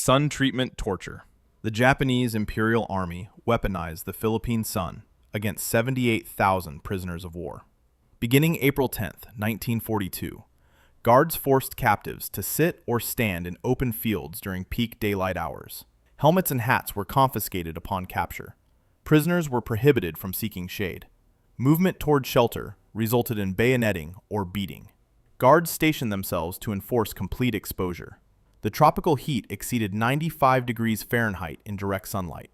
Sun treatment torture. The Japanese Imperial Army weaponized the Philippine sun against 78,000 prisoners of war. Beginning April 10, 1942, guards forced captives to sit or stand in open fields during peak daylight hours. Helmets and hats were confiscated upon capture. Prisoners were prohibited from seeking shade. Movement toward shelter resulted in bayoneting or beating. Guards stationed themselves to enforce complete exposure. The tropical heat exceeded 95 degrees Fahrenheit in direct sunlight.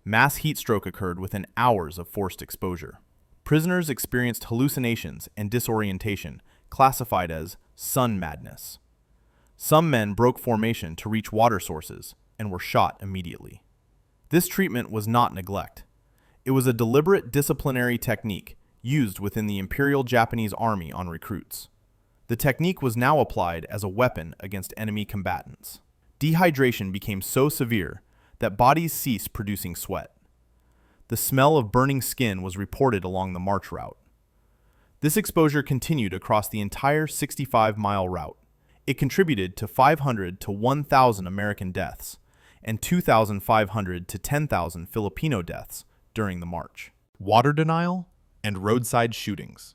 Mass heat stroke occurred within hours of forced exposure. Prisoners experienced hallucinations and disorientation, classified as sun madness. Some men broke formation to reach water sources and were shot immediately. This treatment was not neglect. It was a deliberate disciplinary technique used within the Imperial Japanese Army on recruits. The technique was now applied as a weapon against enemy combatants. Dehydration became so severe that bodies ceased producing sweat. The smell of burning skin was reported along the march route. This exposure continued across the entire 65-mile route. It contributed to 500 to 1,000 American deaths and 2,500 to 10,000 Filipino deaths during the march. Water denial and roadside shootings.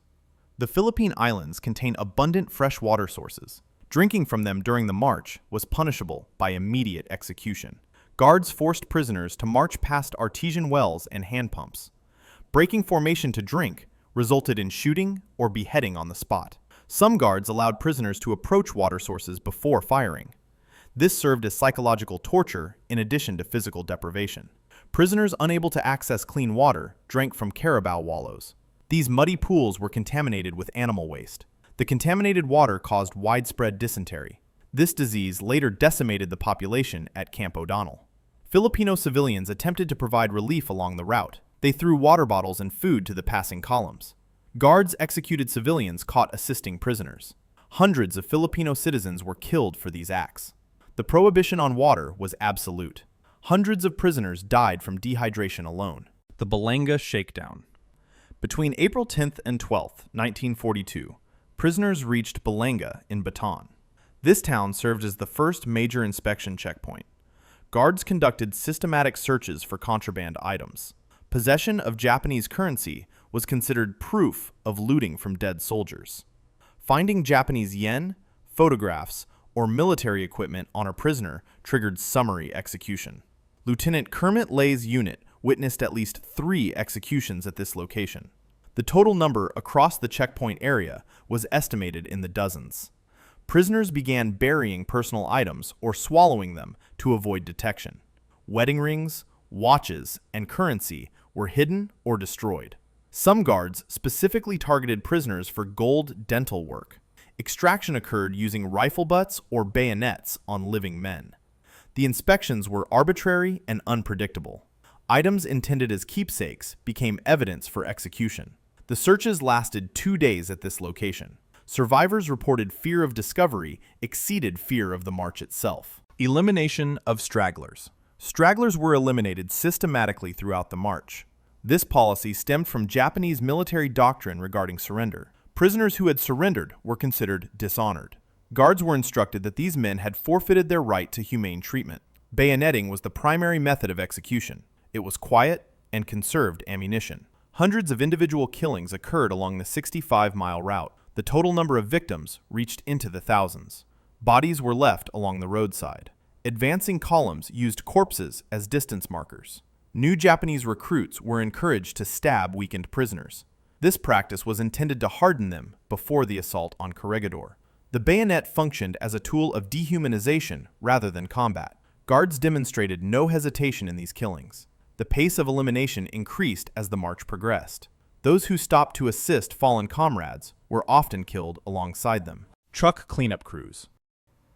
The Philippine Islands contain abundant fresh water sources. Drinking from them during the march was punishable by immediate execution. Guards forced prisoners to march past artesian wells and hand pumps. Breaking formation to drink resulted in shooting or beheading on the spot. Some guards allowed prisoners to approach water sources before firing. This served as psychological torture in addition to physical deprivation. Prisoners unable to access clean water drank from carabao wallows. These muddy pools were contaminated with animal waste. The contaminated water caused widespread dysentery. This disease later decimated the population at Camp O'Donnell. Filipino civilians attempted to provide relief along the route. They threw water bottles and food to the passing columns. Guards executed civilians caught assisting prisoners. Hundreds of Filipino citizens were killed for these acts. The prohibition on water was absolute. Hundreds of prisoners died from dehydration alone. The Balanga Shakedown. Between April 10th and 12th, 1942, prisoners reached Balanga in Bataan. This town served as the first major inspection checkpoint. Guards conducted systematic searches for contraband items. Possession of Japanese currency was considered proof of looting from dead soldiers. Finding Japanese yen, photographs, or military equipment on a prisoner triggered summary execution. Lieutenant Kermit Lay's unit witnessed at least 3 executions at this location. The total number across the checkpoint area was estimated in the dozens. Prisoners began burying personal items or swallowing them to avoid detection. Wedding rings, watches, and currency were hidden or destroyed. Some guards specifically targeted prisoners for gold dental work. Extraction occurred using rifle butts or bayonets on living men. The inspections were arbitrary and unpredictable. Items intended as keepsakes became evidence for execution. The searches lasted 2 days at this location. Survivors reported fear of discovery exceeded fear of the march itself. Elimination of stragglers. Stragglers were eliminated systematically throughout the march. This policy stemmed from Japanese military doctrine regarding surrender. Prisoners who had surrendered were considered dishonored. Guards were instructed that these men had forfeited their right to humane treatment. Bayoneting was the primary method of execution. It was quiet and conserved ammunition. Hundreds of individual killings occurred along the 65-mile route. The total number of victims reached into the thousands. Bodies were left along the roadside. Advancing columns used corpses as distance markers. New Japanese recruits were encouraged to stab weakened prisoners. This practice was intended to harden them before the assault on Corregidor. The bayonet functioned as a tool of dehumanization rather than combat. Guards demonstrated no hesitation in these killings. The pace of elimination increased as the march progressed. Those who stopped to assist fallen comrades were often killed alongside them. Truck cleanup crews.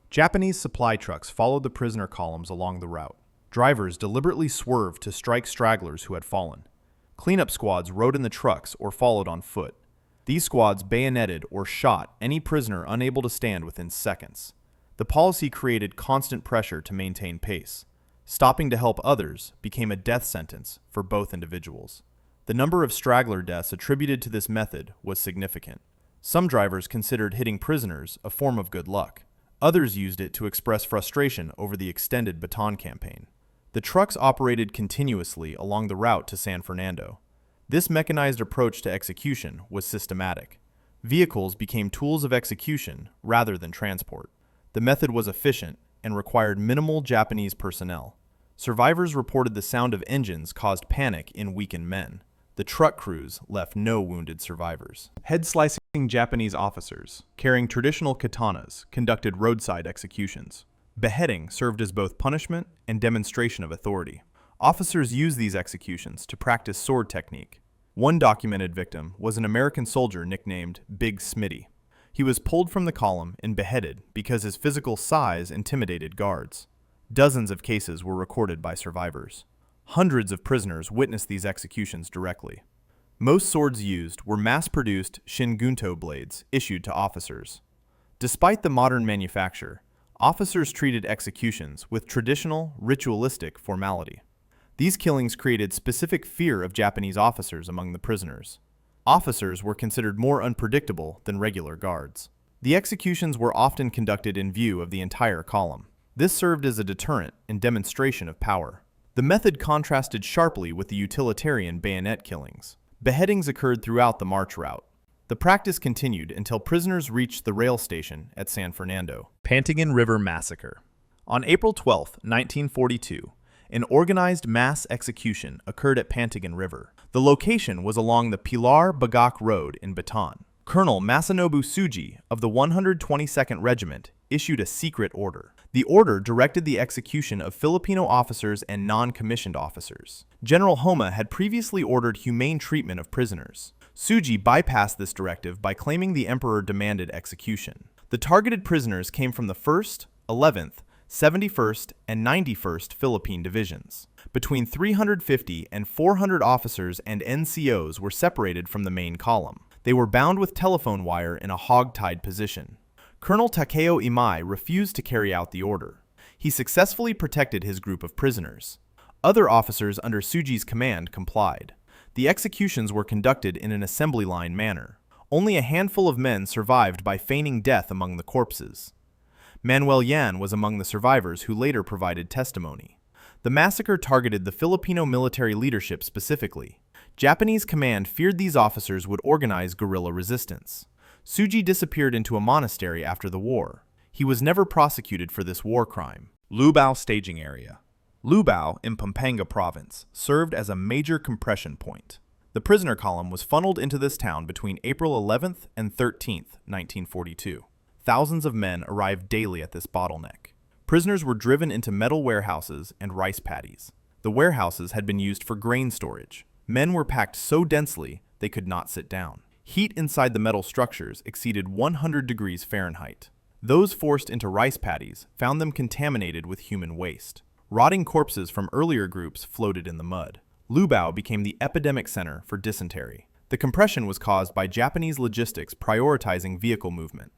Japanese supply trucks followed the prisoner columns along the route. Drivers deliberately swerved to strike stragglers who had fallen. Cleanup squads rode in the trucks or followed on foot. These squads bayoneted or shot any prisoner unable to stand within seconds. The policy created constant pressure to maintain pace. Stopping to help others became a death sentence for both individuals. The number of straggler deaths attributed to this method was significant. Some drivers considered hitting prisoners a form of good luck. Others used it to express frustration over the extended Bataan campaign. The trucks operated continuously along the route to San Fernando. This mechanized approach to execution was systematic. Vehicles became tools of execution rather than transport. The method was efficient and required minimal Japanese personnel. Survivors reported the sound of engines caused panic in weakened men. The truck crews left no wounded survivors. Head-slicing Japanese officers, carrying traditional katanas, conducted roadside executions. Beheading served as both punishment and demonstration of authority. Officers used these executions to practice sword technique. One documented victim was an American soldier nicknamed Big Smitty. He was pulled from the column and beheaded because his physical size intimidated guards. Dozens of cases were recorded by survivors. Hundreds of prisoners witnessed these executions directly. Most swords used were mass-produced shingunto blades issued to officers. Despite the modern manufacture, officers treated executions with traditional, ritualistic formality. These killings created specific fear of Japanese officers among the prisoners. Officers were considered more unpredictable than regular guards. The executions were often conducted in view of the entire column. This served as a deterrent and demonstration of power. The method contrasted sharply with the utilitarian bayonet killings. Beheadings occurred throughout the march route. The practice continued until prisoners reached the rail station at San Fernando. Pantigan River Massacre. On April 12, 1942, an organized mass execution occurred at Pantigan River. The location was along the Pilar Bagak Road in Bataan. Colonel Masanobu Tsuji of the 122nd Regiment issued a secret order. The order directed the execution of Filipino officers and non-commissioned officers. General Homa had previously ordered humane treatment of prisoners. Tsuji bypassed this directive by claiming the emperor demanded execution. The targeted prisoners came from the 1st, 11th, 71st, and 91st Philippine Divisions. Between 350 and 400 officers and NCOs were separated from the main column. They were bound with telephone wire in a hog-tied position. Colonel Takeo Imai refused to carry out the order. He successfully protected his group of prisoners. Other officers under Tsuji's command complied. The executions were conducted in an assembly line manner. Only a handful of men survived by feigning death among the corpses. Manuel Yan was among the survivors who later provided testimony. The massacre targeted the Filipino military leadership specifically. Japanese command feared these officers would organize guerrilla resistance. Tsuji disappeared into a monastery after the war. He was never prosecuted for this war crime. Lubao Staging Area. Lubao, in Pampanga Province, served as a major compression point. The prisoner column was funneled into this town between April 11th and 13th, 1942. Thousands of men arrived daily at this bottleneck. Prisoners were driven into metal warehouses and rice paddies. The warehouses had been used for grain storage. Men were packed so densely they could not sit down. Heat inside the metal structures exceeded 100 degrees Fahrenheit. Those forced into rice paddies found them contaminated with human waste. Rotting corpses from earlier groups floated in the mud. Lubao became the epidemic center for dysentery. The compression was caused by Japanese logistics prioritizing vehicle movement.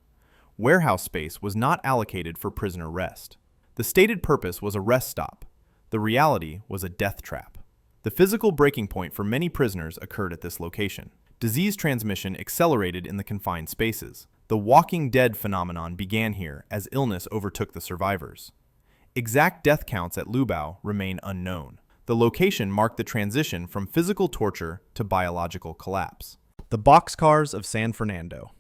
Warehouse space was not allocated for prisoner rest. The stated purpose was a rest stop. The reality was a death trap. The physical breaking point for many prisoners occurred at this location. Disease transmission accelerated in the confined spaces. The walking dead phenomenon began here as illness overtook the survivors. Exact death counts at Lubao remain unknown. The location marked the transition from physical torture to biological collapse. The boxcars of San Fernando.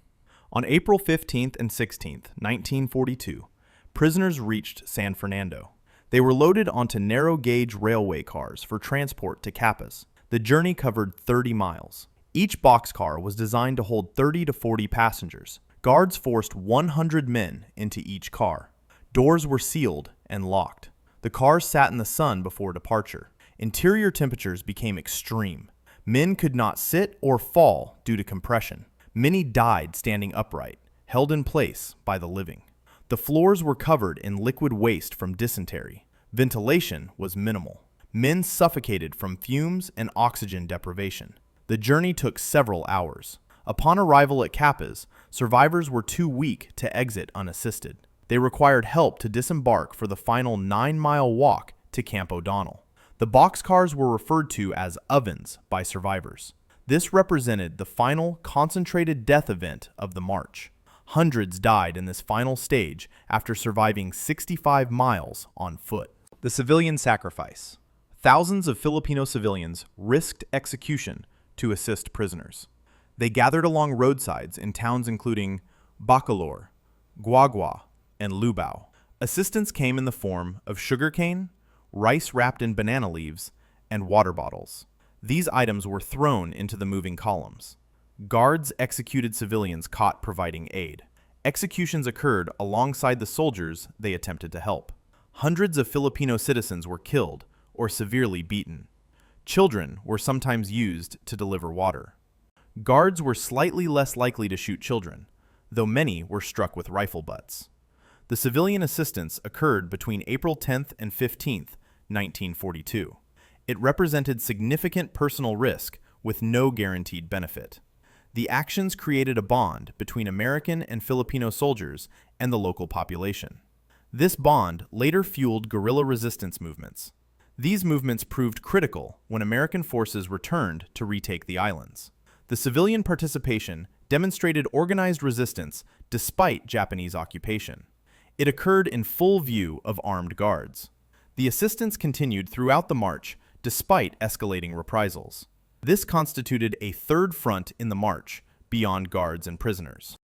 On April 15th and 16th, 1942, prisoners reached San Fernando. They were loaded onto narrow-gauge railway cars for transport to Capas. The journey covered 30 miles. Each boxcar was designed to hold 30 to 40 passengers. Guards forced 100 men into each car. Doors were sealed and locked. The cars sat in the sun before departure. Interior temperatures became extreme. Men could not sit or fall due to compression. Many died standing upright, held in place by the living. The floors were covered in liquid waste from dysentery. Ventilation was minimal. Men suffocated from fumes and oxygen deprivation. The journey took several hours. Upon arrival at Capas, survivors were too weak to exit unassisted. They required help to disembark for the final 9-mile walk to Camp O'Donnell. The boxcars were referred to as ovens by survivors. This represented the final concentrated death event of the march. Hundreds died in this final stage after surviving 65 miles on foot. The civilian sacrifice. Thousands of Filipino civilians risked execution to assist prisoners. They gathered along roadsides in towns including Bacolor, Guagua, and Lubao. Assistance came in the form of sugarcane, rice wrapped in banana leaves, and water bottles. These items were thrown into the moving columns. Guards executed civilians caught providing aid. Executions occurred alongside the soldiers they attempted to help. Hundreds of Filipino citizens were killed or severely beaten. Children were sometimes used to deliver water. Guards were slightly less likely to shoot children, though many were struck with rifle butts. The civilian assistance occurred between April 10th and 15th, 1942. It represented significant personal risk with no guaranteed benefit. The actions created a bond between American and Filipino soldiers and the local population. This bond later fueled guerrilla resistance movements. These movements proved critical when American forces returned to retake the islands. The civilian participation demonstrated organized resistance despite Japanese occupation. It occurred in full view of armed guards. The assistance continued throughout the march despite escalating reprisals. This constituted a third front in the march beyond guards and prisoners.